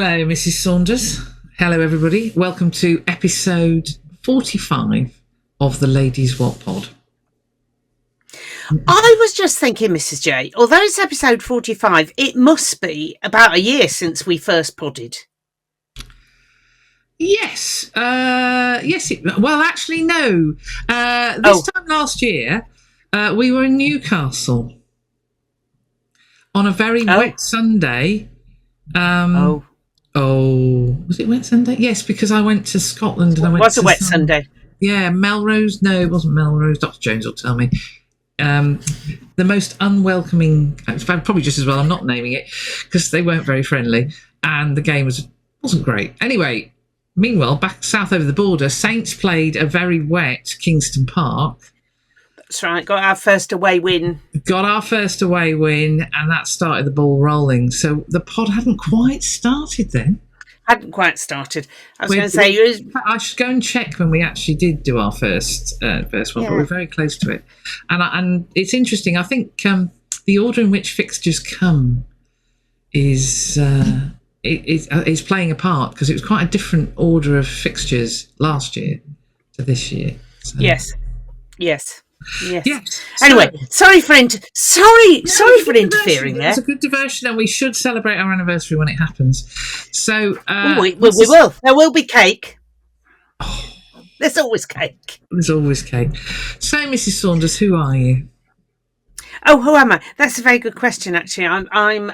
Hello, Mrs. Saunders. Hello, everybody. Welcome to episode 45 of the Ladies Wot Pod. I was just thinking, Mrs. J, although it's episode 45, it must be about a year since we first podded. Yes. Well, actually, no. This time last year, we were in Newcastle on a very wet Sunday. Was it wet Sunday? Yes, because I went to Scotland and I went. Was a wet Sunday? Yeah, Melrose. No, it wasn't Melrose. Dr. Jones will tell me. The most unwelcoming. Probably just as well I'm not naming it because they weren't very friendly and the game wasn't great. Anyway, meanwhile, back south over the border, Saints played a very wet Kingston Park. That's right. Got our first away win, and that started the ball rolling. So the pod hadn't quite started then. I was going to say I should go and check when we actually did do our first one, but we're very close to it. And it's interesting. I think the order in which fixtures come is playing a part because it was quite a different order of fixtures last year to this year. So. Yes. Anyway, sorry for interfering there. It's a good diversion, and we should celebrate our anniversary when it happens. So we will. There will be cake. There's always cake. So, Mrs. Saunders, who are you? Oh, who am I? That's a very good question. Actually, I'm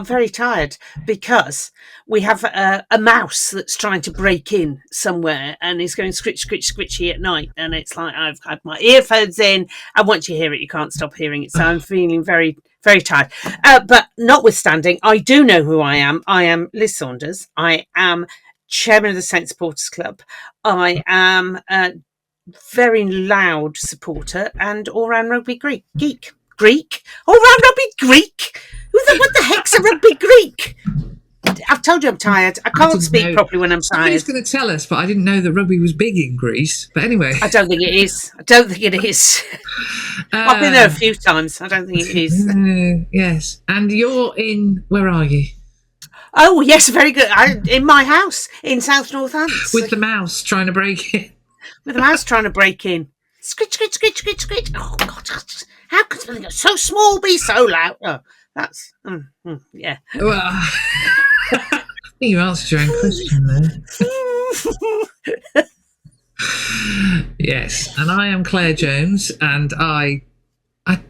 very tired because we have a mouse that's trying to break in somewhere and is going scritchy at night. And it's like I've had my earphones in, and once you hear it, you can't stop hearing it. So I'm feeling very, very tired. But notwithstanding, I do know who I am. I am Lis Saunders. I am chairman of the Saints Supporters Club. I am very loud supporter and all-round rugby geek. All-round rugby Greek? What the heck's a rugby Greek? I've told you I'm tired. I can't speak properly when I'm tired. Somebody's going to tell us, but I didn't know that rugby was big in Greece. But anyway. I don't think it is. I've been there a few times. I don't think it is. Yes. And you're in, where are you? Oh, yes, very good. In my house in South Northants. With the mouse trying to break in. Scritch. Oh, God. How can something so small be so loud? Oh, that's, yeah. Well, you answered your own question there. Yes, and I am Claire Jones, and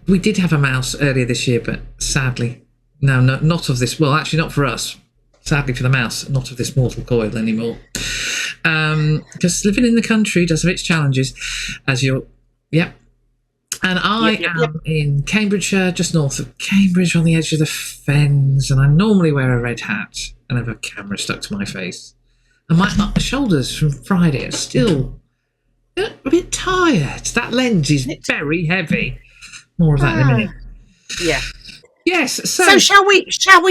we did have a mouse earlier this year, but sadly, not of this. Well, actually, not for us. Sadly for the mouse, not of this mortal coil anymore. Because living in the country does have its challenges, And I am in Cambridgeshire, just north of Cambridge, on the edge of the Fens, and I normally wear a red hat and have a camera stuck to my face. And my shoulders from Friday are still a bit tired. That lens is very heavy. More of that in a minute. Yeah. Yes. So shall we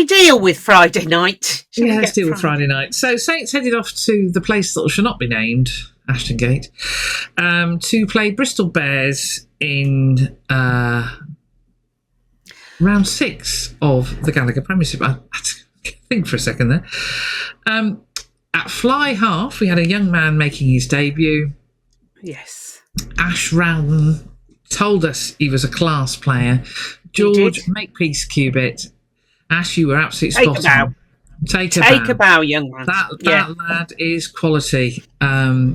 deal with Friday night? Let's deal with Friday night. So Saints headed off to the place that shall not be named, Ashton Gate, to play Bristol Bears in round 6 of the Gallagher Premiership. I had to think for a second there. At fly half, we had a young man making his debut. Yes. Ash Rowden told us he was a class player. George, Makepeace Cubit. Ash, you were absolutely spot on. Take a bow, young man. That lad is quality.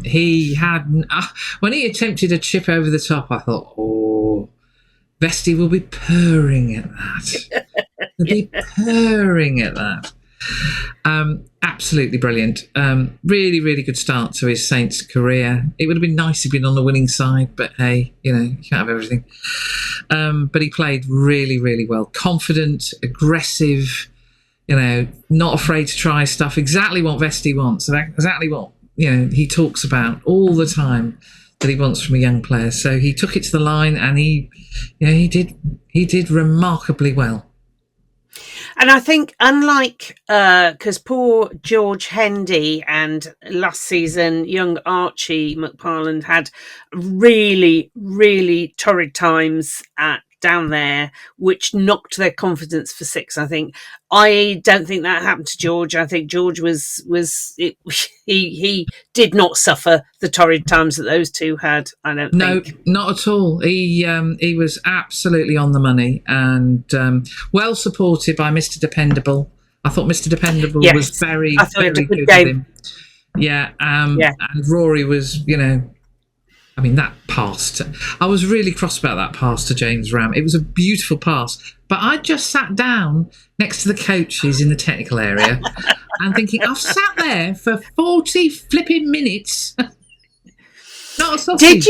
He had when he attempted a chip over the top, I thought, Vesty will be purring at that. Absolutely brilliant. Really, really good start to his Saints career. It would have been nice if he'd been on the winning side, but hey, you can't have everything. But he played really, really well. Confident, aggressive, not afraid to try stuff. Exactly what Vesty wants. Exactly what, he talks about all the time that he wants from a young player. So he took it to the line and he did remarkably well. And I think, unlike, because poor George Hendy and last season young Archie McParland had really, really torrid times at down there, which knocked their confidence for six. I don't think that happened to George. I think George he did not suffer the torrid times that those two had. I don't think. No, not at all. He was absolutely on the money and well supported by Mr. Dependable. I thought Mr. Dependable was very, very good with him. Yeah, and Rory was, that pass. I was really cross about that pass to James Ram. It was a beautiful pass. But I just sat down next to the coaches in the technical area and thinking, I've sat there for 40 flipping minutes. Not a sausage.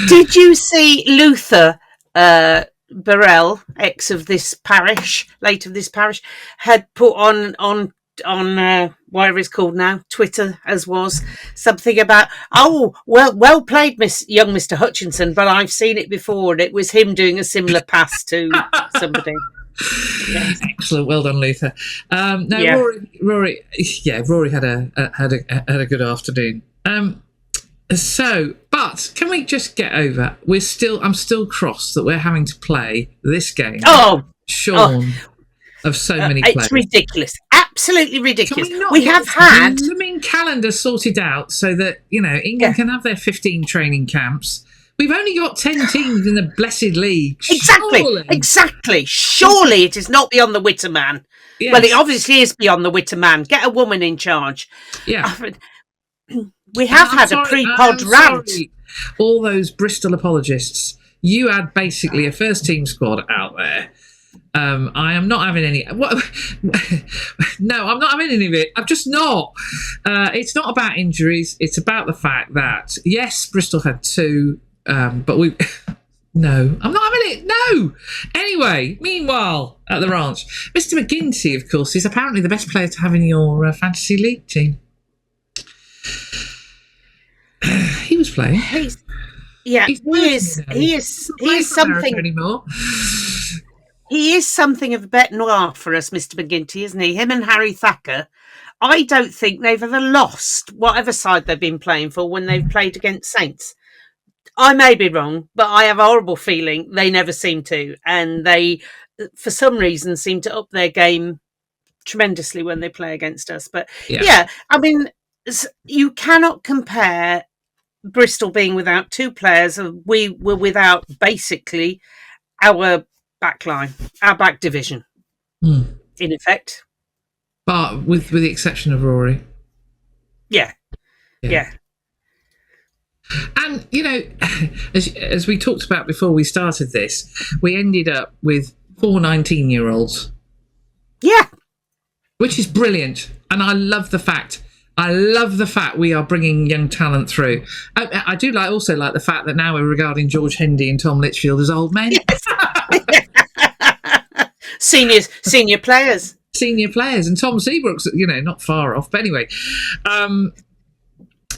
Did you see Luther Burrell, ex of this parish, late of this parish, had put on whatever it's called now, Twitter as was, something about, well played, young Mr. Hutchinson, but I've seen it before, and it was him doing a similar pass to somebody. Yes. Excellent, well done, Luther. Rory had a good afternoon. But can we just get over? I'm still cross that we're having to play this game. Of so many players. It's ridiculous. Absolutely ridiculous. We have had the calendar sorted out so that, England can have their 15 training camps. We've only got 10 teams in the blessed league. Exactly. Surely it is not beyond the wit of man. Yes. Well, it obviously is beyond the wit of man. Get a woman in charge. Yeah. We have had a pre-pod rant. Sorry. All those Bristol apologists. You had basically a first team squad out there. I am not having any. No, I'm not having any of it. I'm just not. It's not about injuries. It's about the fact that yes, Bristol had two, but we. No, I'm not having it. No. Anyway, meanwhile at the ranch, Mr. McGinty, of course, is apparently the best player to have in your fantasy league team. He was playing. He is something anymore. He is something of a bête noire for us, Mr. McGinty, isn't he? Him and Harry Thacker. I don't think they've ever lost whatever side they've been playing for when they've played against Saints. I may be wrong, but I have a horrible feeling they never seem to. And they, for some reason, seem to up their game tremendously when they play against us. But you cannot compare Bristol being without two players. We were without basically our backline, our back division, in effect. But with the exception of Rory. Yeah. And, as we talked about before we started this, we ended up with 4 19-year-olds. Yeah. Which is brilliant. And I love the fact we are bringing young talent through. I do also like the fact that now we're regarding George Hendy and Tom Litchfield as old men. Yes. Senior players. Senior players. And Tom Seabrook's, not far off. But anyway,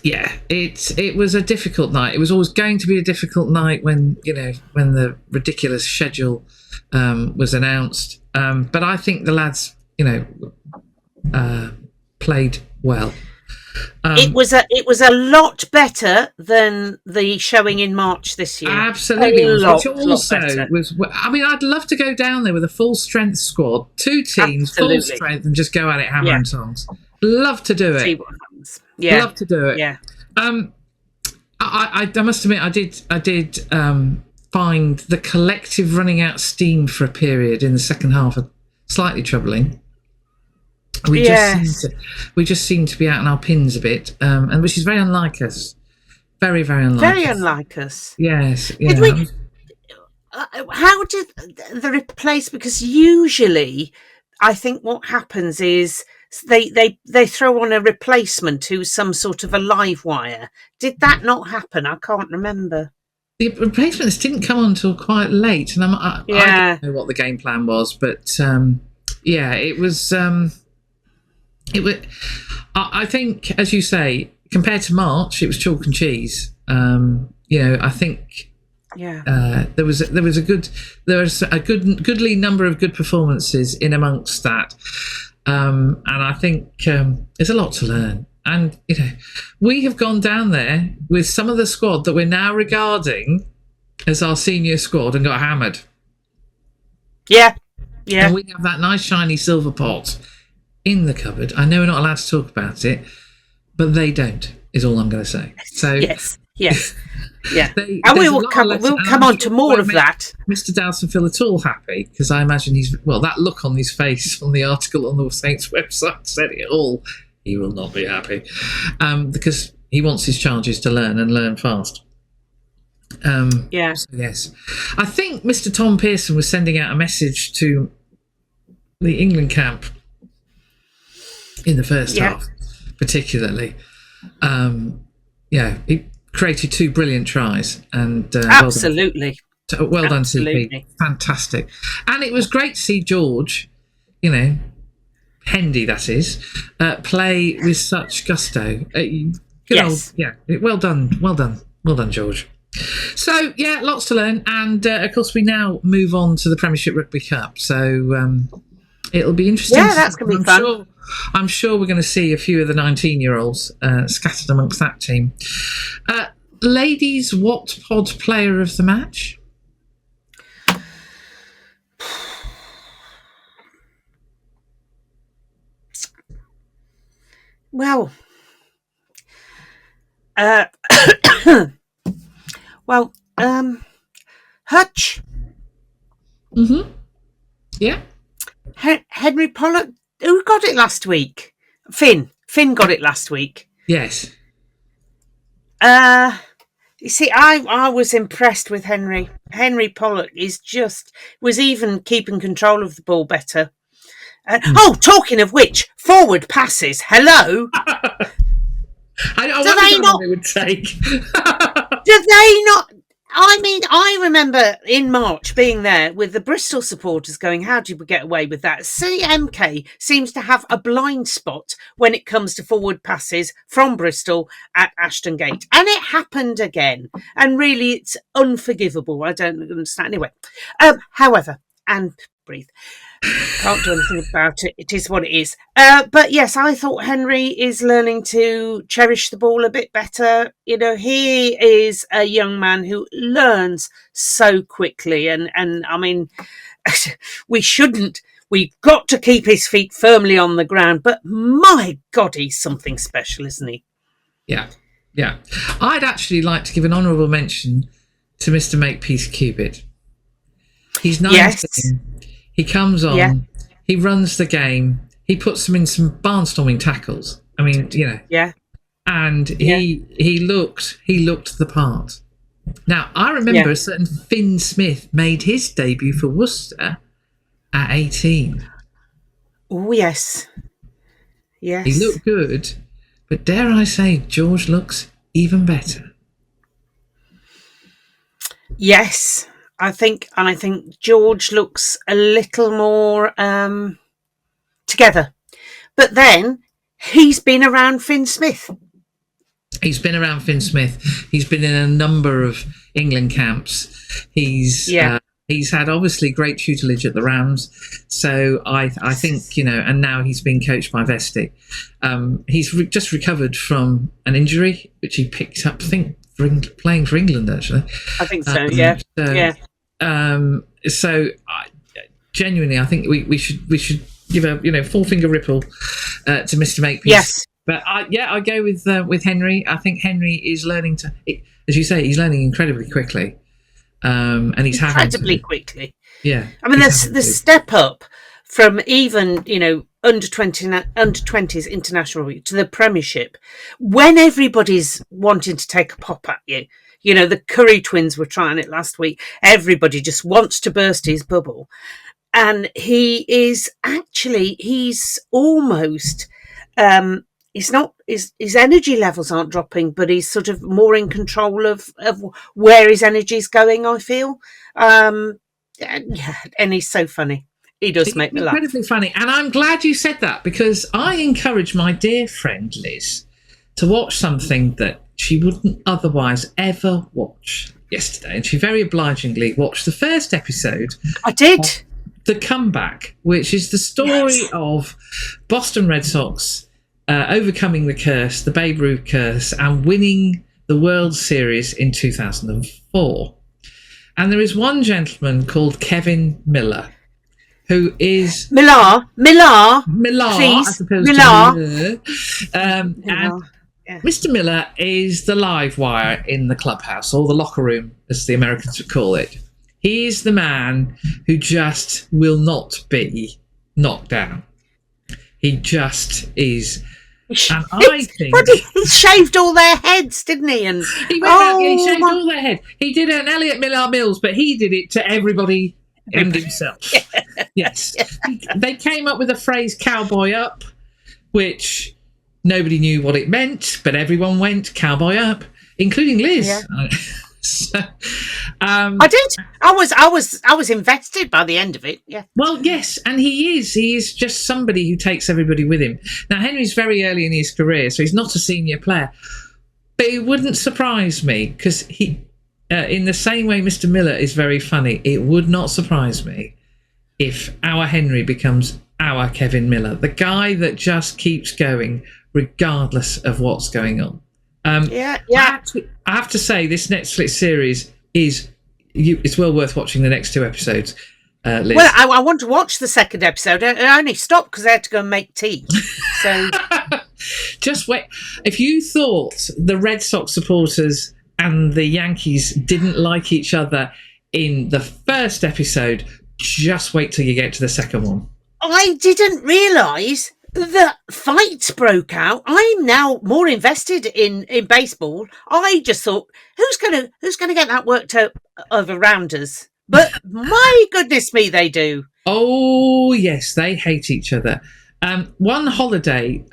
it was a difficult night. It was always going to be a difficult night when the ridiculous schedule was announced. But I think the lads, played well. It was a lot better than the showing in March this year. Absolutely, which also was. I mean, I'd love to go down there with a full strength squad, 2 teams, full strength, and just go at it hammer and tongs. Love to do it. See what happens. Yeah, love to do it. Yeah. I must admit, I did find the collective running out steam for a period in the second half slightly troubling. We just seem to be out on our pins a bit, and which is very unlike us. Very, very unlike. Very unlike us. Yes. How did the replace? Because usually, I think what happens is they throw on a replacement who's some sort of a live wire. Did that not happen? I can't remember. The replacements didn't come on until quite late, and I don't know what the game plan was, but it was. I think, as you say, compared to March, it was chalk and cheese. I think there was a goodly number of good performances in amongst that, and I think there's a lot to learn. And we have gone down there with some of the squad that we're now regarding as our senior squad and got hammered. Yeah. Yeah. And we have that nice shiny silver pot in the cupboard. I know we're not allowed to talk about it, but they don't, is all I'm going to say. So yes. Yes. Yeah. They, And we'll come on to more of that. Mr. Dowson feel at all happy, because I imagine that look on his face on the article on the Saints website said it all. He will not be happy, because he wants his charges to learn and learn fast. Yeah. So yes, I think Mr. Tom Pearson was sending out a message to the England camp in the first half, particularly. He created 2 brilliant tries, and absolutely well done, CP. Fantastic. And it was great to see George, Hendy, that is, play with such gusto. Well done, George. So, lots to learn. And, of course, we now move on to the Premiership Rugby Cup. So it'll be interesting. Yeah, that's going to be fun. I'm sure we're going to see a few of the 19-year-olds scattered amongst that team. Ladies Wot Pod player of the match? Well, Hutch. Mm-hmm. Yeah. Henry Pollock. Who got it last week? Finn got it last week. Yes. You see, I was impressed with Henry. Henry Pollock was even keeping control of the ball better. Talking of which, forward passes. Hello. I wonder how long they would take. Do they not? I mean, I remember in March being there with the Bristol supporters going, how did we get away with that? CMK seems to have a blind spot when it comes to forward passes from Bristol at Ashton Gate. And it happened again. And really, it's unforgivable. I don't understand. Anyway, however, and breathe. Can't do anything about it. It is what it is. But yes, I thought Henry is learning to cherish the ball a bit better. He is a young man who learns so quickly. And I mean, we've got to keep his feet firmly on the ground. But my God, he's something special, isn't he? Yeah. Yeah. I'd actually like to give an honourable mention to Mr. Makepeace Cubitt. He's 19. Yes. He comes on, he runs the game, he puts them in some barnstorming tackles. I mean, Yeah. And he looked the part. Now, I remember a certain Finn Smith made his debut for Worcester at 18. Oh, yes. Yes. He looked good, but dare I say, George looks even better. Yes. I think George looks a little more together. But then he's been around Finn Smith. He's been around Finn Smith. He's been in a number of England camps. He's had obviously great tutelage at the Rams. So I think, and now he's been coached by Vesti. He's just recovered from an injury, which he picked up, I think, playing for England, actually. I think so, So genuinely, I think we should give a four-finger ripple to Mr. Makepeace. Yes. But I go with Henry. I think Henry is learning to, as you say, he's learning incredibly quickly. And he's incredibly quickly. Yeah. I mean, the step up from even, under 20s international to the Premiership, when everybody's wanting to take a pop at you. The Curry twins were trying it last week. Everybody just wants to burst his bubble. And he's almost, his energy levels aren't dropping, but he's sort of more in control of where his energy is going, I feel. And he's so funny. He does make me laugh. Incredibly funny. And I'm glad you said that, because I encourage my dear friend Liz to watch something that she wouldn't otherwise ever watch yesterday. And she very obligingly watched the first episode. I did. The Comeback, which is the story of Boston Red Sox overcoming the curse, the Babe Ruth curse, and winning the World Series in 2004. And there is one gentleman called Kevin Millar who is Millar, as please, opposed Millar. to Millar. And Yeah. Mr. Millar is the live wire in the clubhouse, or the locker room, as the Americans would call it. He is the man who just will not be knocked down. He just is. And I think he shaved all their heads, didn't he? And he went out, he shaved all their head. He did an Elliot Millar Mills, but he did it to everybody and himself. Yes. They came up with the phrase "cowboy up," which nobody knew what it meant, but everyone went "cowboy up," including Liz. Yeah. So, I did. I was invested by the end of it. Yeah. Well, yes, and he is just somebody who takes everybody with him. Now, Henry's very early in his career, so he's not a senior player, but it wouldn't surprise me because he, in the same way Mr. Millar is very funny, it would not surprise me if our Henry becomes our Kevin Millar, the guy that just keeps going regardless of what's going on. Yeah. I have to say, this Netflix series it's well worth watching the next 2 episodes. Liz. Well, I want to watch the second episode. I only stopped because I had to go and make tea. So just wait. If you thought the Red Sox supporters and the Yankees didn't like each other in the first episode, just wait till you get to the second one. I didn't realise that fights broke out. I'm now more invested in baseball. I just thought, who's gonna get that worked out around us? But my goodness me, they do. Oh yes, they hate each other. One holiday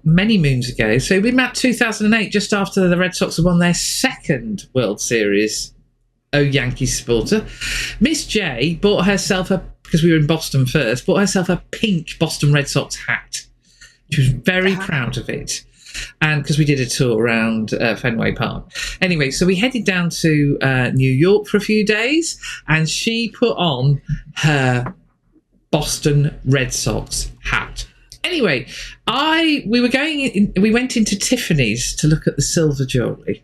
many moons ago, so it'd been about 2008, just after the Red Sox had won their second World Series. Oh, Yankee supporter, Miss J bought herself because we were in Boston first, bought herself a pink Boston Red Sox hat. She was very proud of it. And because we did a tour around Fenway Park. Anyway, so we headed down to New York for a few days, and she put on her Boston Red Sox hat. Anyway, we went into Tiffany's to look at the silver jewellery.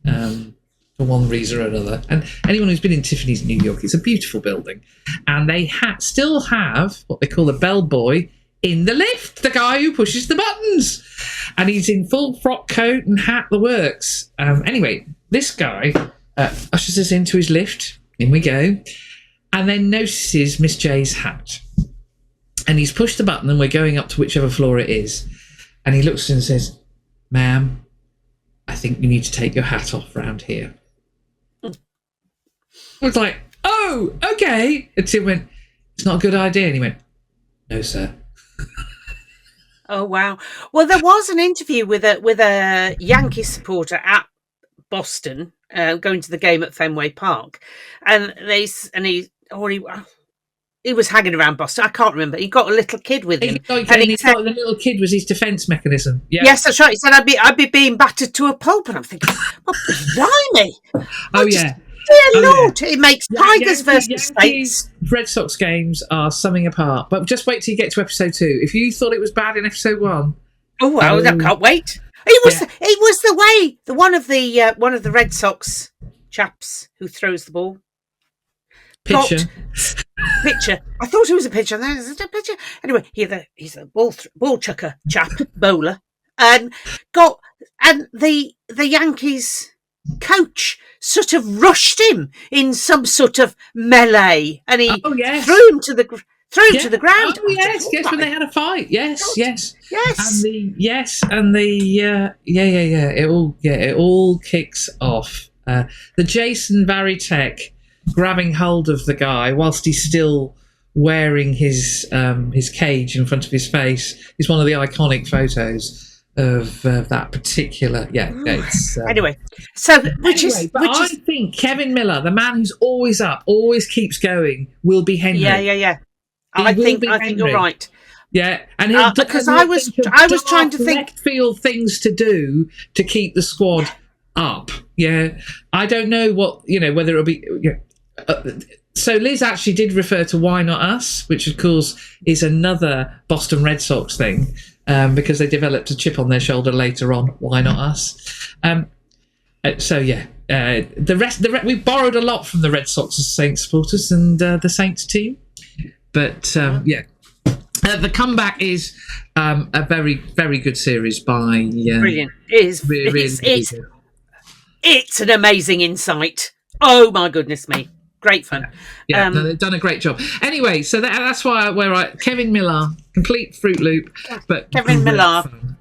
For one reason or another. And anyone who's been in Tiffany's in New York, it's a beautiful building. And they still have what they call a bellboy in the lift, the guy who pushes the buttons. And he's in full frock coat and hat, the works. Anyway, this guy ushers us into his lift. In we go. And then notices Miss J's hat. And he's pushed the button and we're going up to whichever floor it is. And he looks and says, "Ma'am, I think you need to take your hat off round here." I was like, "Oh, okay." And Tim went, "It's not a good idea." And he went, "No, sir." Oh wow! Well, there was an interview with a Yankee supporter at Boston, going to the game at Fenway Park, and he was hanging around Boston. I can't remember. He got a little kid with him, and he thought the little kid was his defence mechanism. Yeah. Yes, that's right. He said I'd be being battered to a pulp, and I'm thinking, well, blimey! Dear Lord, it makes Tigers versus Saints. Red Sox games are summing apart, but just wait till you get to episode 2. If you thought it was bad in episode 1, I can't wait. It was the way one of the Red Sox chaps who throws the ball. Pitcher. I thought it was a pitcher. There's a pitcher. Anyway, he's a ball chucker chap, bowler, and the Yankees coach sort of rushed him in some sort of melee, and he threw him to the ground. Oh yes, when they had a fight. Yes. It all kicks off. The Jason Varitek grabbing hold of the guy whilst he's still wearing his cage in front of his face is one of the iconic photos of that particular. Anyway, I think Kevin Millar, the man who's always up, always keeps going, will be Henry. Yeah. I think you're right. Yeah, and because I was trying to think left field things to do to keep the squad up. Yeah, I don't know whether it'll be. So Liz actually did refer to "Why Not Us," which of course is another Boston Red Sox thing, because they developed a chip on their shoulder later on. Why not us? The rest we borrowed a lot from the Red Sox as Saints supporters and the Saints team. But yeah. The comeback is a very, very good series by... Brilliant. It is. Really good. It's an amazing insight. Oh, my goodness me. Great fun. Yeah, no, they've done a great job. Anyway, so that's why we're right. Kevin Millar, complete Fruit Loop, but Kevin Millar. Fun.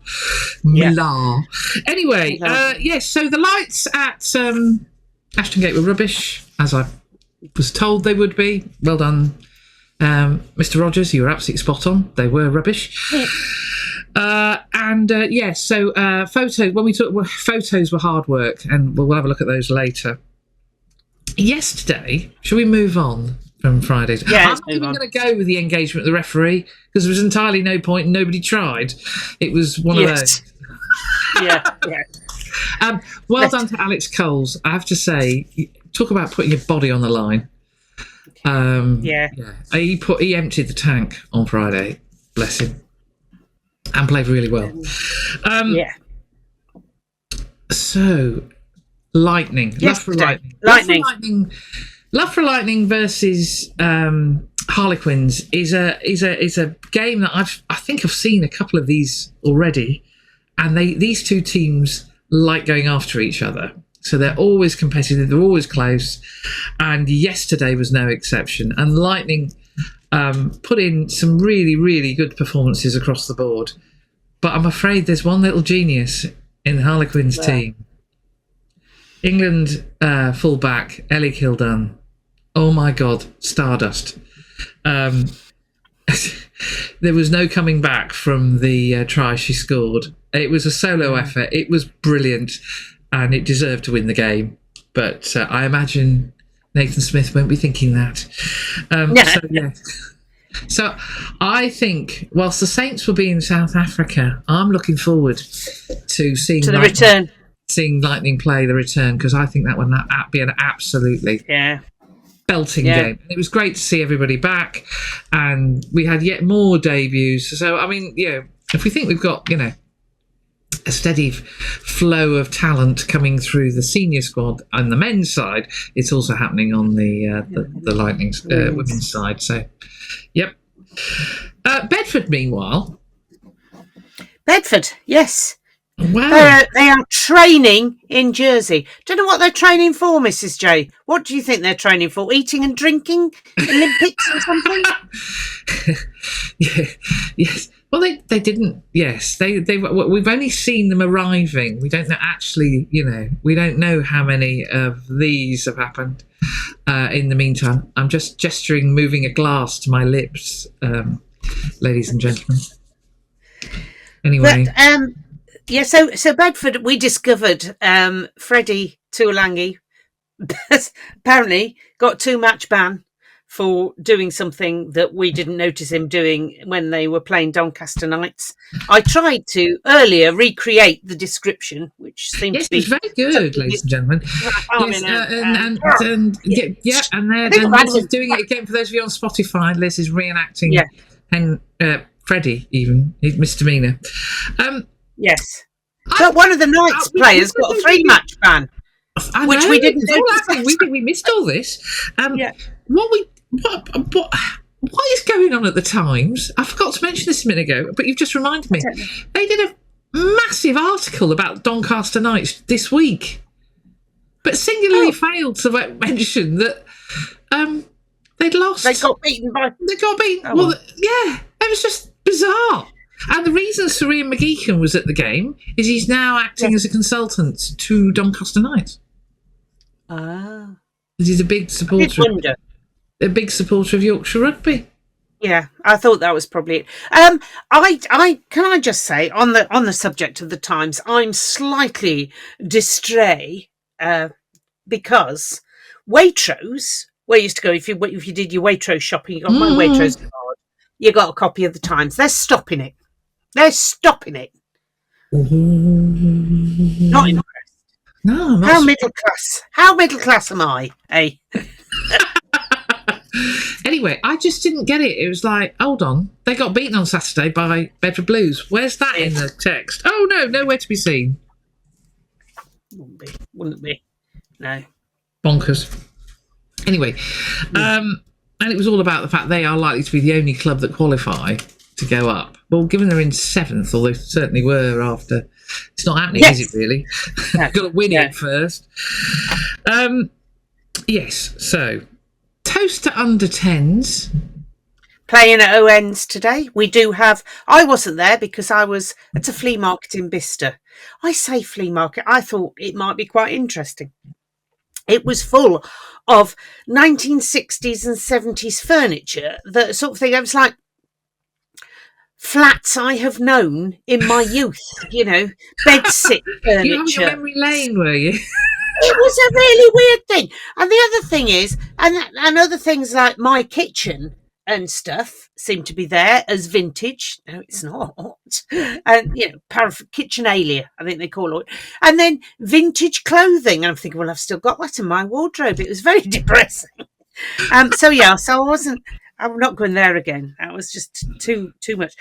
Millar. Anyway, yes, so the lights at Ashton Gate were rubbish, as I was told they would be. Well done, Mr. Rogers, you were absolutely spot on. They were rubbish. So photos, when we talk, photos were hard work, and we'll have a look at those later. Yesterday, shall we move on from Fridays? Yeah, I'm not even going to go with the engagement of the referee because there was entirely no point and nobody tried. It was one of those. Well done to Alex Coles. I have to say, talk about putting your body on the line. He emptied the tank on Friday. Bless him. And played really well. So, Lightning. Love for Lightning. Love for Lightning versus Harlequins is a game that I think I've seen a couple of these already, and these two teams like going after each other. So they're always competitive, they're always close, and yesterday was no exception. And Lightning put in some really, really good performances across the board. But I'm afraid there's one little genius in the Harlequins team. England fullback Ellie Kildun. Oh my God, stardust. There was no coming back from the try she scored. It was a solo effort. It was brilliant, and it deserved to win the game. But I imagine Nathan Smith won't be thinking that. So I think, whilst the Saints will be in South Africa, I'm looking forward to seeing the return. Seeing Lightning play the return, because I think that would be an absolutely belting game. And it was great to see everybody back, and we had yet more debuts. So, I mean, if we think we've got, a steady flow of talent coming through the senior squad on the men's side, it's also happening on the Lightning's women's side. So, yep. Bedford, meanwhile. Bedford, yes. Wow. They are training in Jersey. Don't know what they're training for, Mrs. J. What do you think they're training for? Eating and drinking? Olympics or something? Yes. Well, they didn't. Yes, they. We've only seen them arriving. We don't know actually. We don't know how many of these have happened. In the meantime, I'm just gesturing, moving a glass to my lips, ladies and gentlemen. Anyway. But, so Bedford, we discovered Freddie Tuolangi apparently got 2-match ban for doing something that we didn't notice him doing when they were playing Doncaster Knights. I tried to earlier recreate the description, which seemed to be it's very good, ladies and gentlemen. And Liz is doing it again for those of you on Spotify. Liz is reenacting Freddie, even his misdemeanor. Yes, but one of the Knights players got a 3-match ban, which we didn't notice. We missed all this. What is going on at the Times? I forgot to mention this a minute ago, but you've just reminded me. They did a massive article about Doncaster Knights this week, but singularly failed to mention that they'd lost. They got beaten. It was just bizarre. And the reason Sir Ian McGeechan was at the game is he's now acting as a consultant to Doncaster Knights. Ah. He's a big supporter. A big supporter of Yorkshire rugby. Yeah, I thought that was probably it. I can I just say on the subject of the Times, I'm slightly distrait because Waitrose, where you used to go if you did your Waitrose shopping, you got my Waitrose card, you got a copy of the Times. They're stopping it. Not impressed. No, I'm not. How middle class am I? Hey. Anyway, I just didn't get it. It was like, hold on, they got beaten on Saturday by Bedford Blues. Where's that in the text? Oh no, nowhere to be seen. Wouldn't be. No. Bonkers. Anyway, And it was all about the fact they are likely to be the only club that qualify to go up. Well, given they're in 7th, although certainly were after, it's not happening, is it really? Got to win it first. Yes, so toast to under 10s. Playing at ONs today. We do have, I wasn't there because I was at a flea market in Bicester. I say flea market, I thought it might be quite interesting. It was full of 1960s and 70s furniture, the sort of thing. I was like, flats I have known in my youth, bedsit furniture. You were having a memory lane, were you? It was a really weird thing. And the other thing is, and other things like my kitchen and stuff seem to be there as vintage. No, it's not. And, kitchenalia, I think they call it. And then vintage clothing. And I'm thinking, well, I've still got that in my wardrobe. It was very depressing. So I'm not going there again. That was just too much.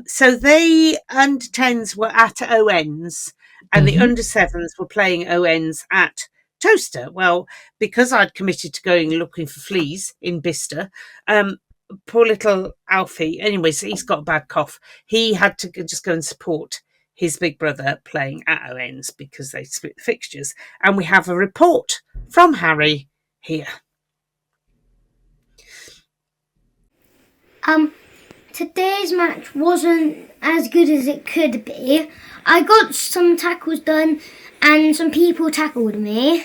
So they under 10s were at ONs and the under 7s were playing ONs at Toaster. Well, because I'd committed to going looking for fleas in Bicester, poor little Alfie, anyways, he's got a bad cough. He had to just go and support his big brother playing at ONs because they split the fixtures. And we have a report from Harry here. Today's match wasn't as good as it could be. I got some tackles done and some people tackled me,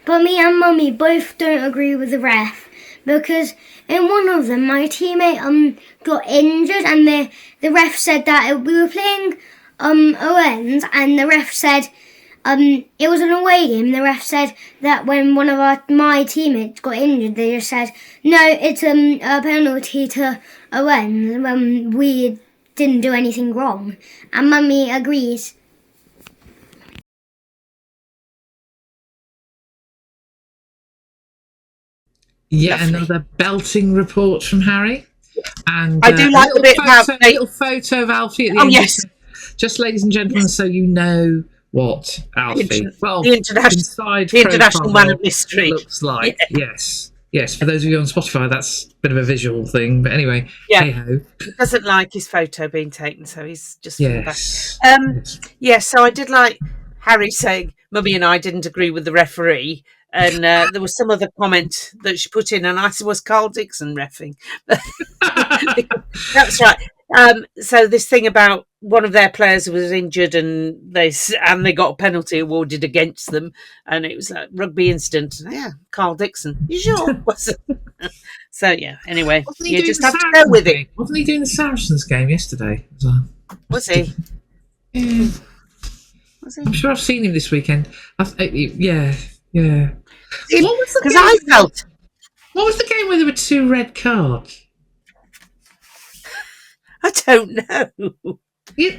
but me and Mummy both don't agree with the ref because in one of them my teammate got injured and the ref said that we were playing ONs and the ref said it was an away game. The ref said that when one of my teammates got injured, they just said, no, it's a penalty to Owen when we didn't do anything wrong. And Mummy agrees. Yet another belting report from Harry. And I do like the bit about a little photo of Alfie at the end. Yes. Just, ladies and gentlemen, so you know what Alfie, the international man of mystery looks like. Yes. For those of you on Spotify, that's a bit of a visual thing, but anyway, hey ho. He doesn't like his photo being taken, so he's just yes. So I did like Harry saying Mummy and I didn't agree with the referee, and there was some other comment that she put in, and I said, was Carl Dixon reffing? That's right. So this thing about one of their players was injured and they got a penalty awarded against them, and it was a rugby incident. Yeah, Carl Dixon. You sure? So anyway, you just have to go with it. Wasn't he doing the Saracens game yesterday? Was he? Yeah. Was he? I'm sure I've seen him this weekend. Yeah. What was the game? What was the game where there were 2 red cards? I don't know. Yeah.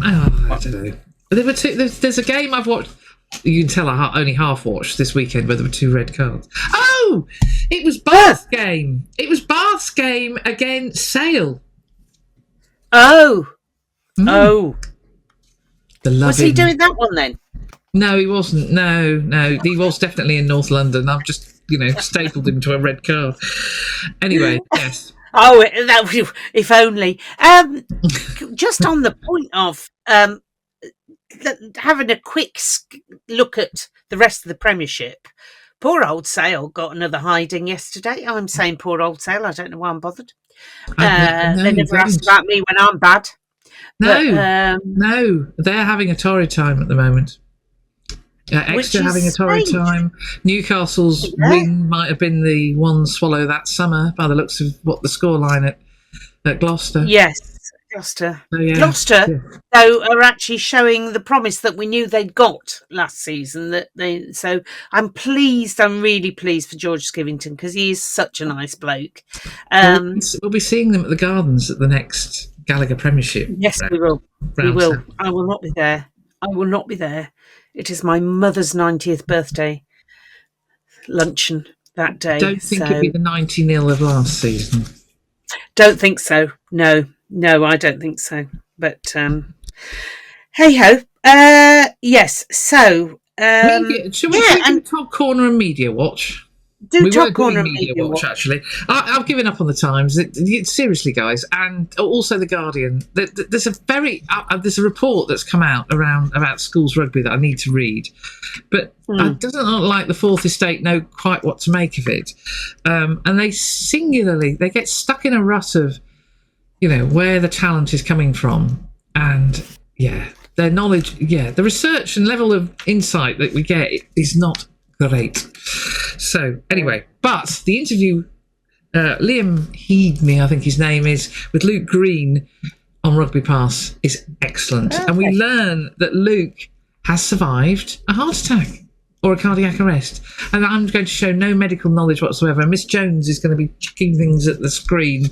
I don't know. There were 2. There's a game I've watched. You can tell I only half watched this weekend where there were 2 red cards. Oh, it was Bath's game. It was Bath's game against Sale. Oh. Was he doing that one then? No, he wasn't. No, he was definitely in North London. I've just stapled him to a red card. Anyway, yes. Oh, if only. Just on the point of having a quick look at the rest of the Premiership, poor old Sale got another hiding yesterday. I'm saying poor old Sale. I don't know why I'm bothered. They never asked about me when I'm bad. No, they're having a torrid time at the moment. Exeter having a torrid time. Newcastle's win might have been the one swallow that summer by the looks of what the scoreline at Gloucester. Yes, Gloucester. Gloucester, though, are actually showing the promise that we knew they'd got last season. So I'm really pleased for George Skivington because he is such a nice bloke. We'll be seeing them at the Gardens at the next Gallagher Premiership. Yes, we will. We will. I will not be there. It is my mother's 90th birthday luncheon that day. Don't think it'll be the 90-0 of last season. Don't think so. No, I don't think so. But hey ho. Yes. So Should we do Top Corner and Media Watch? Do Top Corner and Media Watch. Actually, I've given up on the Times. Seriously, guys, and also the Guardian. There's a report that's come out about schools rugby that I need to read, but it doesn't look like the Fourth Estate know quite what to make of it, and they get stuck in a rut of, where the talent is coming from, and their knowledge, the research and level of insight that we get is not great. So anyway, but the interview, Liam Headney, I think his name is, with Luke Green on Rugby Pass is excellent. Okay. And we learn that Luke has survived a heart attack or a cardiac arrest. And I'm going to show no medical knowledge whatsoever. And Miss Jones is going to be chucking things at the screen.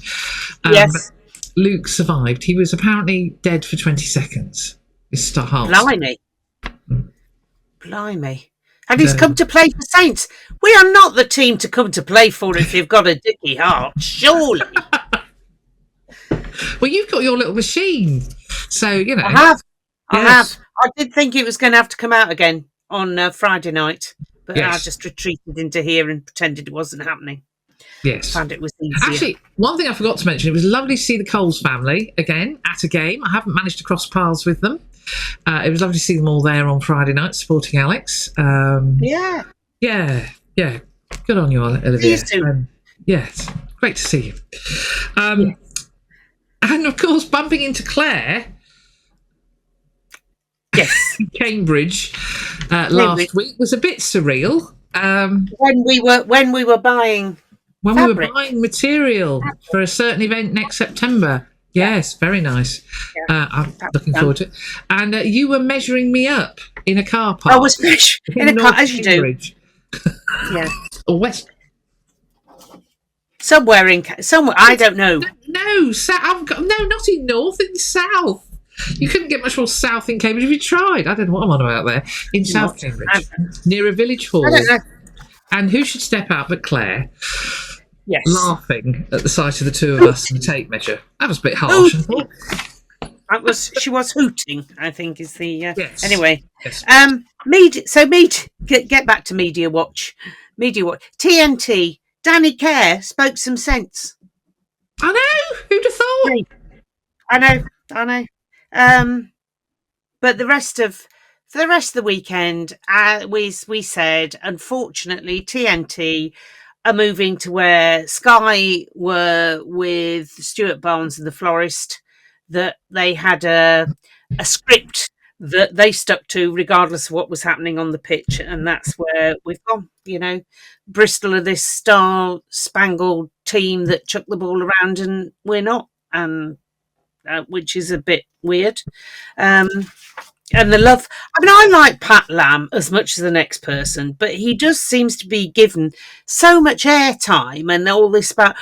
Yes. Luke survived. He was apparently dead for 20 seconds. His heart. Blimey. And he's come to play for Saints. We are not the team to come to play for if you've got a dicky heart, surely. Well, you've got your little machine. So, I have. I did think it was going to have to come out again on Friday night, but I just retreated into here and pretended it wasn't happening. Yes. Found it was easier. Actually, one thing I forgot to mention, it was lovely to see the Coles family again at a game. I haven't managed to cross paths with them. It was lovely to see them all there on Friday night supporting Alex. Yeah. Good on you, Olivia. See you soon. Yes, great to see you. And of course, bumping into Claire. Yes, Cambridge last week was a bit surreal. When we were buying material for a certain event next September. Yes, very nice. Yeah, I'm looking forward to it. And you were measuring me up in a car park. I was measuring in a car, as you do. Yeah. Or West. Somewhere, I don't know. No, not in North, in the South. You couldn't get much more south in Cambridge if you tried. I don't know what I'm on about there. In South Cambridge, near a village hall. I don't know. And who should step out but Claire? Yes. Laughing at the sight of the two of us and the tape measure. That was a bit harsh, I thought. She was hooting, I think, is the... Yes. Anyway. Yes. Get back to Media Watch. TNT, Danny Kerr spoke some sense. I know. Who'd have thought? I know. But the rest of the weekend, we said, unfortunately, TNT are moving to where Sky were with Stuart Barnes and the Florist, that they had a script that they stuck to regardless of what was happening on the pitch, and that's where we've gone. Bristol are this star-spangled team that chuck the ball around, and we're not, and which is a bit weird. And the love, I like Pat Lam as much as the next person, but he just seems to be given so much airtime and all this about,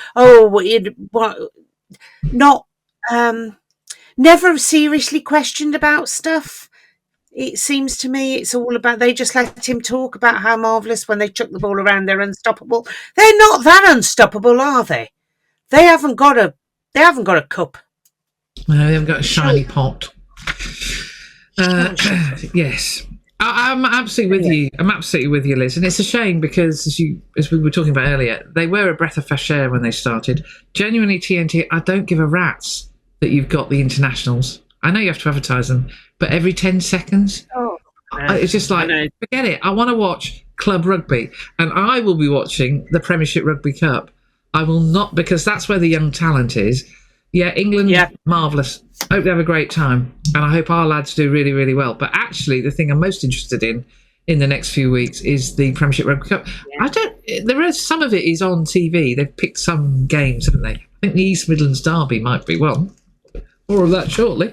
never seriously questioned about stuff. It seems to me it's all about, they just let him talk about how marvellous when they chuck the ball around, they're unstoppable. They're not that unstoppable, are they? They haven't got a cup. No, they haven't got a shiny pot. Yes, I'm absolutely with you. I'm absolutely with you, Liz. And it's a shame because, as we were talking about earlier, they were a breath of fresh air when they started. Genuinely, TNT, I don't give a rat's that you've got the internationals. I know you have to advertise them, but every 10 seconds, it's just like, forget it. I want to watch club rugby, and I will be watching the Premiership Rugby Cup. I will not, because that's where the young talent is. Yeah, England, marvellous. Hope they have a great time. And I hope our lads do really, really well. But actually, the thing I'm most interested in the next few weeks is the Premiership Rugby Cup. Yeah. Some of it is on TV. They've picked some games, haven't they? I think the East Midlands Derby might be one. More of that shortly.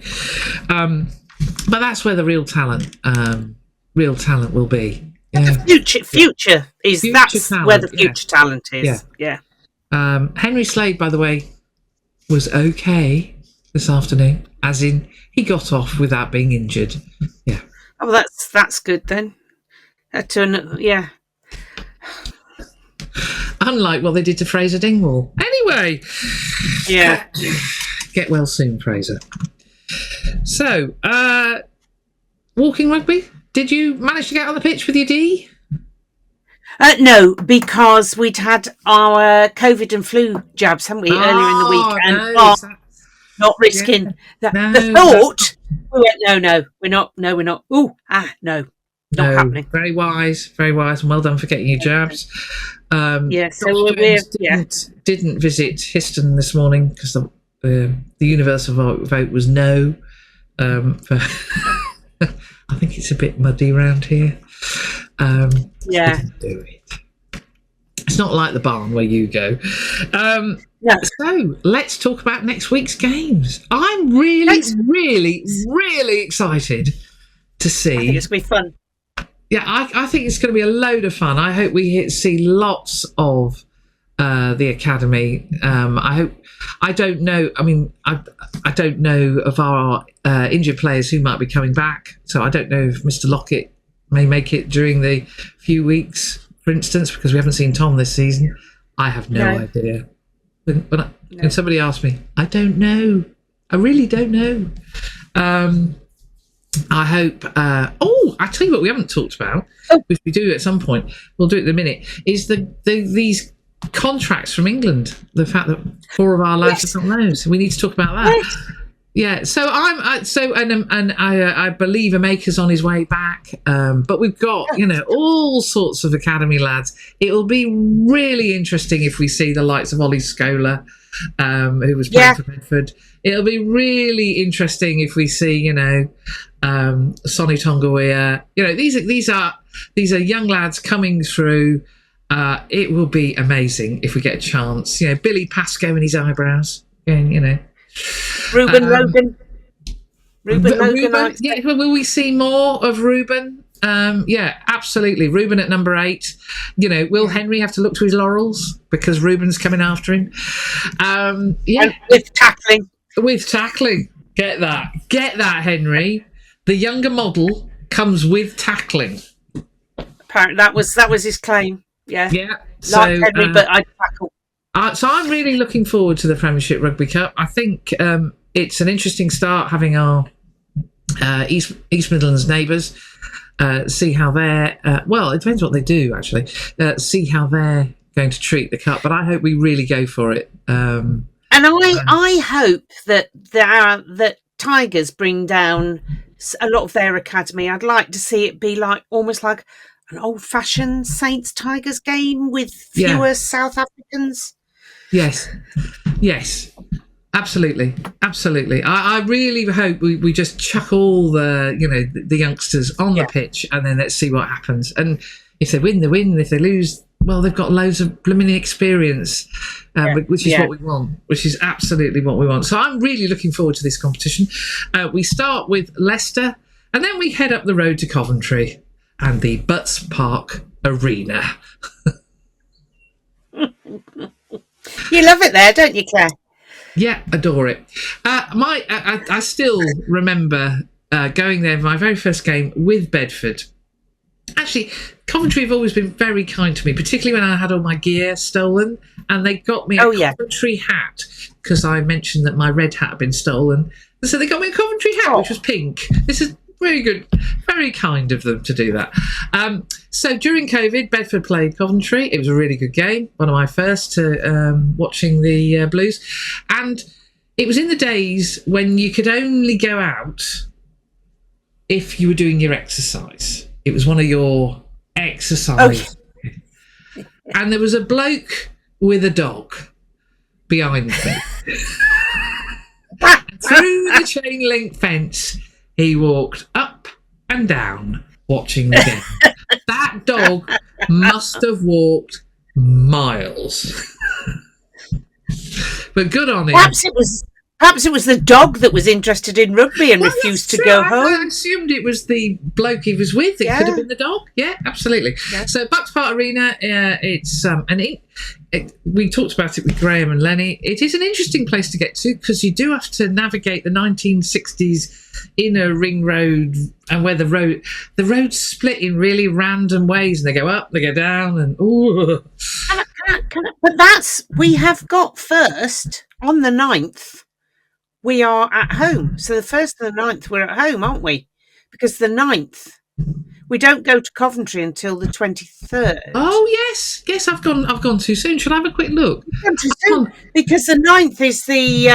But that's where the real talent will be. Yeah. The future is that's talent, where the future talent is. Yeah. Henry Slade, by the way, was okay this afternoon, as in he got off without being injured. Yeah. Oh, that's good then. Yeah. Unlike what they did to Fraser Dingwall. Anyway. Yeah. Get well soon, Fraser. So, walking rugby, did you manage to get on the pitch with your D? No, because we'd had our COVID and flu jabs, haven't we, earlier in the week, and not risking that. No, the thought. We went, no, we're not. No, we're not. No, not happening. Very wise, and well done for getting your jabs. So didn't visit Histon this morning because the universal vote was no. I think it's a bit muddy around here. Didn't do it. It's not like the barn where you go. So let's talk about next week's games. I'm really excited to see. I think it's going to be fun. Yeah, I think it's going to be a load of fun. I hope we see lots of the academy. I don't know. I mean, I don't know of our injured players who might be coming back. So I don't know if Mr. Lockett may make it during the few weeks, for instance, because we haven't seen Tom this season. I have no idea. When somebody asked me, I don't know. I really don't know. I hope. I tell you what, we haven't talked about. If we do at some point, we'll do it in a minute. Is these contracts from England? The fact that 4 of our lads have got those. We need to talk about that. Yes. Yeah. So I believe a maker's on his way back. But we've got all sorts of academy lads. It'll be really interesting if we see the likes of Ollie Scola, who was playing for Bedford. It'll be really interesting if we see, Sonny Tongawiya. These are young lads coming through. It will be amazing if we get a chance. Billy Pascoe and his eyebrows. Again, Ruben Logan. Yeah, will we see more of Ruben? Yeah, absolutely. Ruben at number 8. Will Henry have to look to his laurels because Ruben's coming after him? And with tackling. Get that, Henry. The younger model comes with tackling. Apparently, that was his claim. Yeah. So, like Henry, but I tackle. So I'm really looking forward to the Premiership Rugby Cup. I think it's an interesting start having our East Midlands neighbours. See how they're... it depends what they do, actually. See how they're going to treat the Cup. But I hope we really go for it. And I hope that Tigers bring down a lot of their academy. I'd like to see it be almost like an old-fashioned Saints Tigers game with fewer South Africans. Yes, absolutely. I really hope we just chuck all the youngsters on the pitch and then let's see what happens. And if they win, they win. If they lose, well, they've got loads of blooming experience, which is what we want, which is absolutely what we want. So I'm really looking forward to this competition. We start with Leicester and then we head up the road to Coventry and the Butts Park Arena. You love it there, don't you, Claire? Yeah, adore it. I still remember going there for my very first game with Bedford. Actually, Coventry have always been very kind to me, particularly when I had all my gear stolen, and they got me a Coventry hat because I mentioned that my red hat had been stolen. And so they got me a Coventry hat, which was pink. This is very good, very kind of them to do that. So during COVID, Bedford played Coventry. It was a really good game, one of my first to watching the Blues. And it was in the days when you could only go out if you were doing your exercise. It was one of your exercise. And there was a bloke with a dog behind me. Through the chain link fence, he walked up and down watching the game. That dog must have walked miles. But good on him. Perhaps it was the dog that was interested in rugby and refused to go home. I assumed it was the bloke he was with. It could have been the dog. Yeah, absolutely. Yeah. So Bucks Park Arena, it's we talked about it with Graham and Lenny. It is an interesting place to get to because you do have to navigate the 1960s inner ring road and where the roads split in really random ways and they go up, they go down, and But we have got first on the 9th. We are at home. So the 1st and the 9th, we're at home, aren't we? Because the 9th We don't go to Coventry until the 23rd. Oh yes, I've gone too soon. Should I have a quick look? Because the 9th is the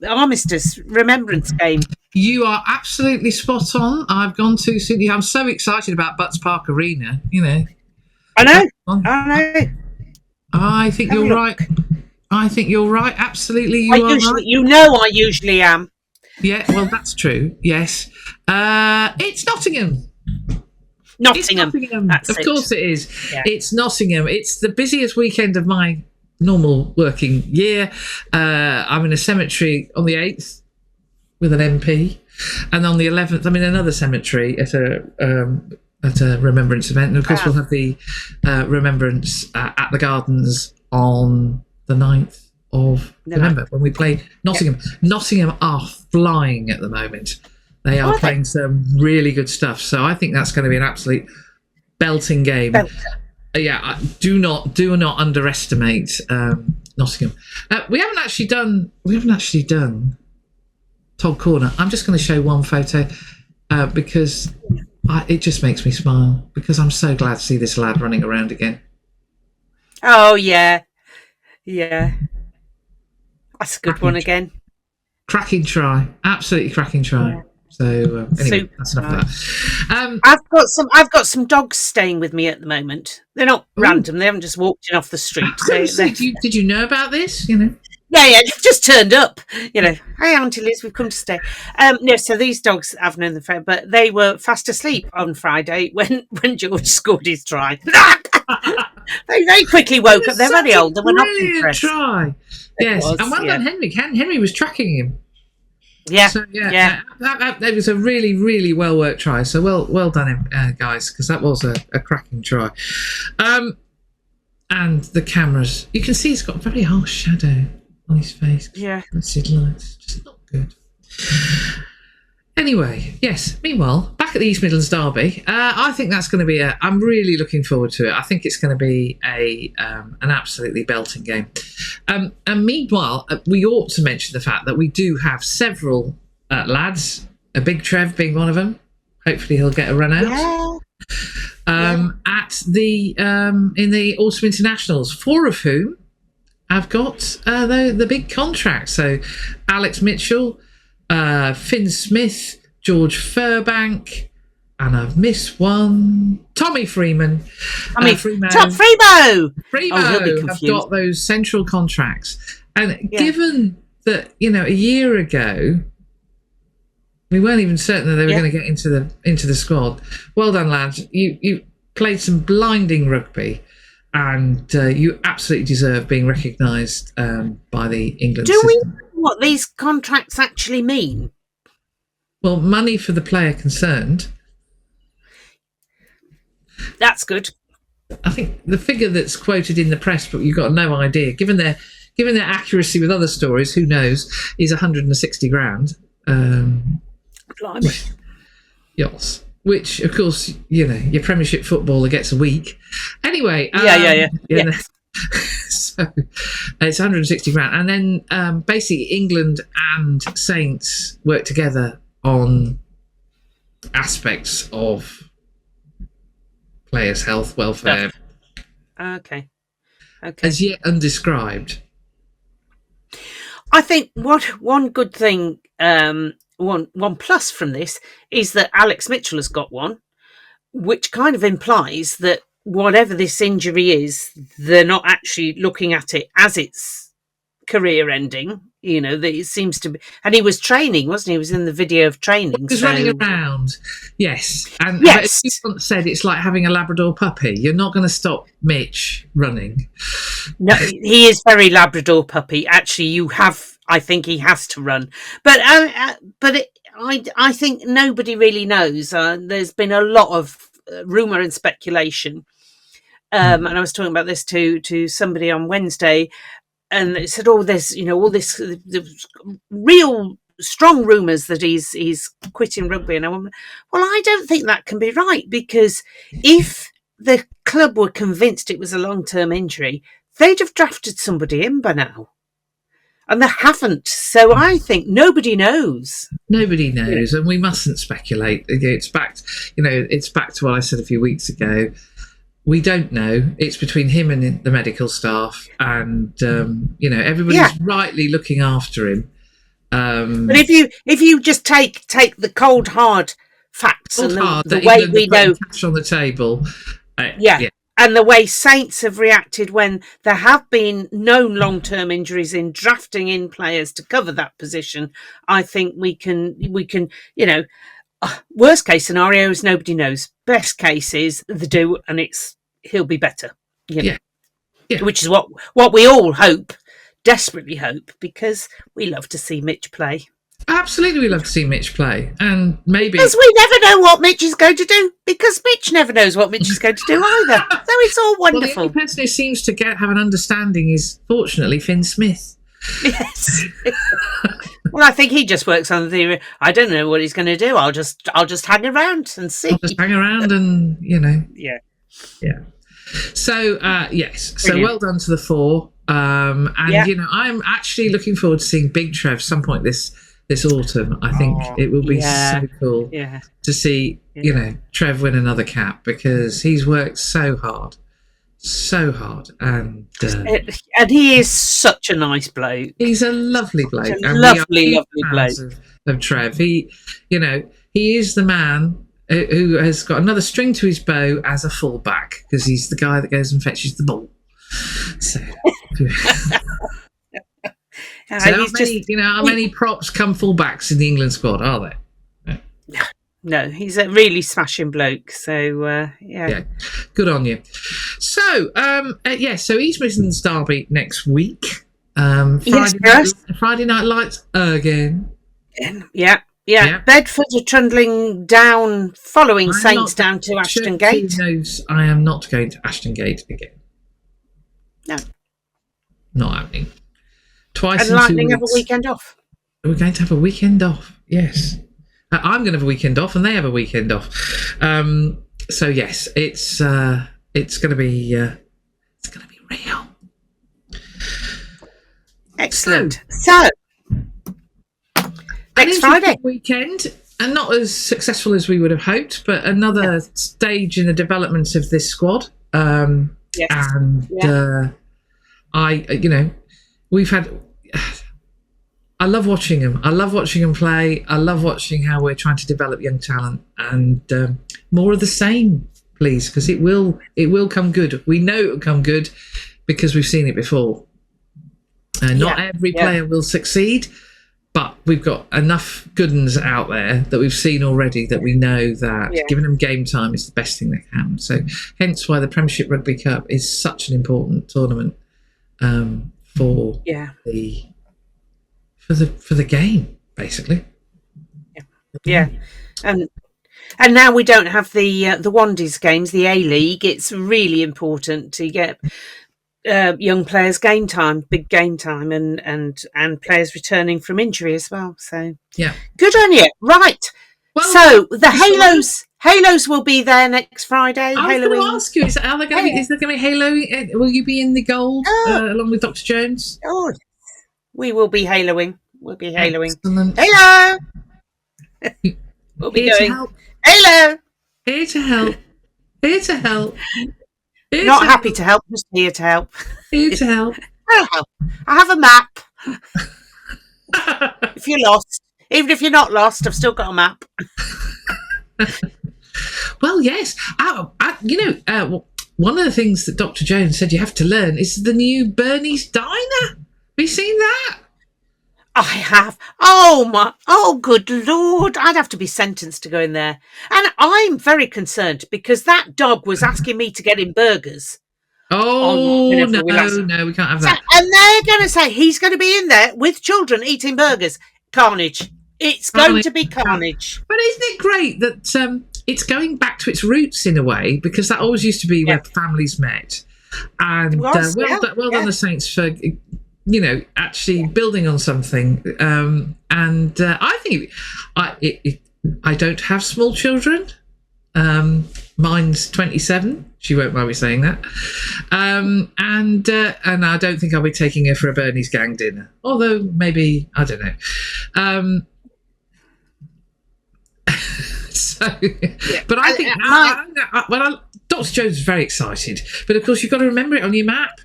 armistice remembrance game. You are absolutely spot on. I've gone too soon. I'm so excited about Butts Park Arena. I know. I think you're right. I think you're right. Absolutely, you are right. I usually am. Yeah, well, that's true. Yes. It's Nottingham. Nottingham. Of course it is. Yeah. It's Nottingham. It's the busiest weekend of my normal working year. I'm in a cemetery on the 8th with an MP, and on the 11th I'm in another cemetery at a remembrance event, and of course we'll have the remembrance at the Gardens on the 9th of November when we play Nottingham. Yep. Nottingham are flying at the moment. They are playing some really good stuff, so I think that's going to be an absolute belting game. Yeah, do not underestimate Nottingham. We haven't actually done Todd Corner. I'm just going to show one photo because it just makes me smile, because I'm so glad to see this lad running around again. Oh yeah, that's a good one again. Cracking try, absolutely cracking try. Yeah. So anyway, that's enough of that. I've got some dogs staying with me at the moment. They're not random. They haven't just walked in off the street. Did you know about this? Yeah, they've just turned up. Hey, Auntie Liz, we've come to stay. No, so these dogs I've known them forever, but they were fast asleep on Friday when George scored his try. They quickly woke up. They're very old. They were not impressed. Try. Yes, and well done, Henry. Henry was tracking him. Yeah, so, that was a really, really well worked try. So well done him, guys, because that was a cracking try. And the cameras, you can see he's got a very harsh shadow on his face. Yeah, acid lights, just not good. Anyway, yes. Meanwhile, back at the East Midlands Derby, I think that's going to be I'm really looking forward to it. I think it's going to be an absolutely belting game. And meanwhile, we ought to mention the fact that we do have several lads. A Big Trev being one of them. Hopefully, he'll get a run out. At the in the Autumn Internationals, 4 of whom have got the big contract. So, Alex Mitchell, Finn Smith, George Furbank, and I've missed one. Tommy Freeman. Fremo! Have got those central contracts. And given that, a year ago, we weren't even certain that they were going to get into the squad. Well done, lads. You played some blinding rugby, and you absolutely deserve being recognised by the England system. We know what these contracts actually mean? Well, money for the player concerned. That's good. I think the figure that's quoted in the press, but you've got no idea. Given their accuracy with other stories, who knows? Is 160 grand. Blimey. Yes. Which, of course, your Premiership footballer gets a week. Anyway. Yeah. So it's 160 grand, and then basically England and Saints work together on aspects of players' health, welfare. Okay. As yet undescribed. I think one good thing, one plus from this is that Alex Mitchell has got one, which kind of implies that whatever this injury is, they're not actually looking at it as its career ending. That it seems to be, and he was training, wasn't he? He was in the video of training. He was running around, yes. And as you once said, it's like having a Labrador puppy. You're not going to stop Mitch running. No, he is very Labrador puppy. Actually, I think he has to run, but I think nobody really knows. There's been a lot of rumour and speculation. And I was talking about this to somebody on Wednesday, and they said, there's all this real strong rumours that he's quitting rugby. And I went, well, I don't think that can be right, because if the club were convinced it was a long-term injury, they'd have drafted somebody in by now. And they haven't. So I think nobody knows. Nobody knows, and we mustn't speculate. It's back, it's back to what I said a few weeks ago. We don't know. It's between him and the medical staff, and everybody's rightly looking after him. But if you just take the cold hard facts and the way we know cash on the table, and the way Saints have reacted when there have been known long-term injuries in drafting in players to cover that position, I think we can worst case scenario is nobody knows. Best case is they do, and he'll be better. Which is what we all hope, desperately hope, because we love to see Mitch play. Absolutely, we love to see Mitch play, and maybe because we never know what Mitch is going to do. Because Mitch never knows what Mitch is going to do either. So it's all wonderful. Well, the only person who seems to have an understanding is, fortunately, Finn Smith. Yes. Well, I think he just works on the theory. I don't know what he's going to do. I'll just hang around and see. I'll just hang around, and Yeah. So yes. So well done to the four. I'm actually looking forward to seeing Big Trev some point this autumn. I think it will be so cool to see Trev win another cap, because he's worked so hard, and he is such a nice bloke. He's a lovely bloke, lovely bloke of Trev. He is the man who has got another string to his bow as a fullback, because he's the guy that goes and fetches the ball. So. How many props come fullbacks in the England squad, are there? No, he's a really smashing bloke. So good on you. So so East Midlands derby next week. Friday night lights again. Yeah. Bedford are trundling down, following Saints down to Ashton Gate. Knows I am not going to Ashton Gate again. No, not happening. Twice and in Lightning 2 weeks. have a weekend off. We're going to have a weekend off. Yes, I'm going to have a weekend off, and they have a weekend off. So yes, it's going to be real. Excellent. So next Friday weekend, and not as successful as we would have hoped, but another stage in the development of this squad. We've had. I love watching them. I love watching them play. I love watching how we're trying to develop young talent, and more of the same, please, because it will come good. We know it will come good because we've seen it before. Not every player will succeed, but we've got enough good uns out there that we've seen already that we know that giving them game time is the best thing that can. So hence why the Premiership Rugby Cup is such an important tournament for the game, basically. And now we don't have the Wandies games, the A-League. It's really important to get young players game time, big game time, and players returning from injury as well. So good on you. Right. Well, so the Halos will be there next Friday. I was going to ask you: is there going to be Halo? Will you be in the gold along with Dr. Jones? Oh, we will be haloing. We'll be haloing. Excellent. Halo. We'll be going. Halo. Here to help. Here to help. Not happy to help, just here to help. Here to help. I'll help. I have a map. If you're lost, even if you're not lost, I've still got a map. Well, yes. One of the things that Dr. Jones said you have to learn is the new Bernie's Diner. Have you seen that? I have. Oh, good Lord. I'd have to be sentenced to go in there. And I'm very concerned because that dog was asking me to get him burgers. Oh, no, we can't have that. And they're going to say he's going to be in there with children eating burgers. Carnage. It's going to be carnage. But isn't it great that it's going back to its roots in a way, because that always used to be where families met. And well done the Saints for... actually building on something. I think I don't have small children, Mine's 27. She won't mind me saying that. And I don't think I'll be taking her for a Bernie's Gang dinner. Although maybe, I don't know. But I think Dr. Jones is very excited. But of course, you've got to remember it on your map.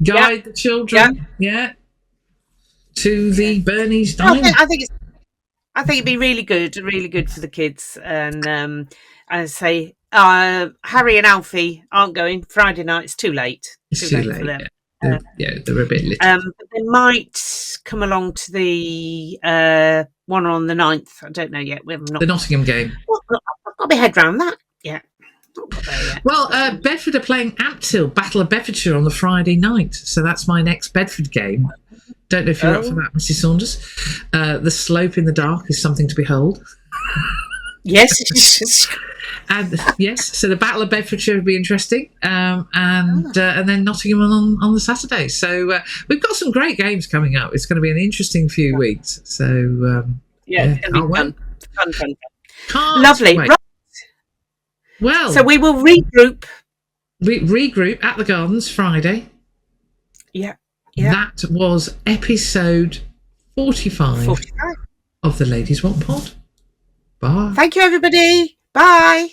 Guide the children. To the Bernie's diner. I think it'd be really good for the kids. And I say, Harry and Alfie aren't going Friday night. It's too late. It's too late for them. They're a bit little. But they might come along to the one on the 9th. I don't know yet. We have not. The Nottingham game. I've got my head around that. Yeah. Not got there yet. Well, Bedford are playing Ampthill, Battle of Bedfordshire on the Friday night. So that's my next Bedford game. Don't know if you're up for that, Mrs. Saunders. The slope in the dark is something to behold. Yes. And yes, so the Battle of Bedfordshire would be interesting, and then Nottingham on the Saturday. So we've got some great games coming up. It's going to be an interesting few weeks. So it's going to be fun. Can't Lovely. wait. Right. Well, so we will regroup. Regroup at the Gardens Friday. Yeah. That was episode 45 of the Ladies Wot Pod. Bye. Thank you, everybody. Bye.